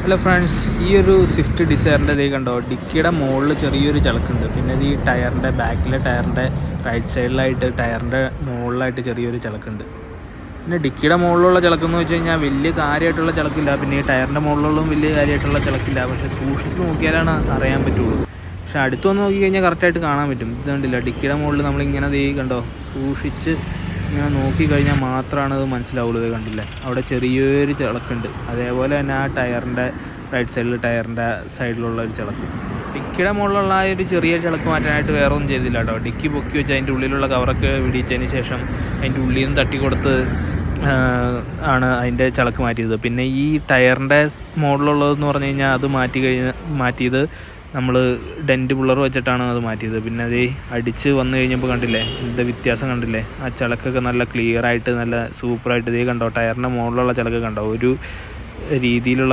Hello friends, ഈ ഒരു Swift ഡിസയറിൻ്റെ ഇതേ കണ്ടോ, ഡിക്കിയുടെ മുകളിൽ ചെറിയൊരു ചളക്കുണ്ട്. പിന്നെ ഈ ടയറിൻ്റെ ബാക്കിലെ ടയറിൻ്റെ റൈറ്റ് സൈഡിലായിട്ട് ടയറിൻ്റെ മുകളിലായിട്ട് ചെറിയൊരു ചളക്കുണ്ട്. പിന്നെ ഡിക്കിയുടെ മുകളിലുള്ള ചളക്കെന്ന് വെച്ച് കഴിഞ്ഞാൽ വലിയ കാര്യമായിട്ടുള്ള ചളക്കില്ല. പിന്നെ ഈ ടയറിൻ്റെ മുകളിലുള്ളതും വലിയ കാര്യമായിട്ടുള്ള ചളക്കില്ല. പക്ഷേ സൂക്ഷിച്ച് നോക്കിയാലാണ് അറിയാൻ പറ്റുള്ളൂ. പക്ഷെ അടുത്ത് വന്ന് നോക്കി കഴിഞ്ഞാൽ കറക്റ്റായിട്ട് കാണാൻ പറ്റും. ഇത് കണ്ടില്ല, ഡിക്കിയുടെ മുകളിൽ നമ്മളിങ്ങനെ ദേ കണ്ടോ, സൂക്ഷിച്ച് ഇങ്ങനെ നോക്കിക്കഴിഞ്ഞാൽ മാത്രമാണ് അത് മനസ്സിലാവുള്ളൂ. ഇത് കണ്ടില്ലേ, അവിടെ ചെറിയൊരു ചളക്കുണ്ട്. അതേപോലെ തന്നെ ആ ടയറിൻ്റെ റൈറ്റ് സൈഡിൽ ടയറിൻ്റെ സൈഡിലുള്ള ഒരു ചളക്ക്. ഡിക്കിയുടെ മുകളിലുള്ള ആ ഒരു ചെറിയ ചളക്ക് മാറ്റാനായിട്ട് വേറെ ഒന്നും ചെയ്തില്ല കേട്ടോ. ഡിക്കി പൊക്കി വെച്ച് അതിൻ്റെ ഉള്ളിലുള്ള കവറൊക്കെ വിടിച്ചതിന് ശേഷം അതിൻ്റെ ഉള്ളിൽ നിന്ന് തട്ടിക്കൊടുത്ത് ആണ് അതിൻ്റെ ചളക്ക് മാറ്റിയത്. പിന്നെ ഈ ടയറിൻ്റെ മോഡലുള്ളതെന്ന് പറഞ്ഞു കഴിഞ്ഞാൽ അത് മാറ്റിയത് നമ്മൾ ഡെൻറ്റ് പുള്ളർ വെച്ചിട്ടാണ് അത് മാറ്റിയത്. പിന്നെ അത് അടിച്ച് വന്നു കഴിഞ്ഞപ്പോൾ കണ്ടില്ലേ എന്താ വ്യത്യാസം കണ്ടില്ലേ. ആ ചളക്കൊക്കെ നല്ല ക്ലിയറായിട്ട് നല്ല സൂപ്പറായിട്ട് ഇതേ കണ്ടോ, ടയറിൻ്റെ മുകളിലുള്ള ചളക്ക് കണ്ടോ, ഒരു രീതിയിലുള്ള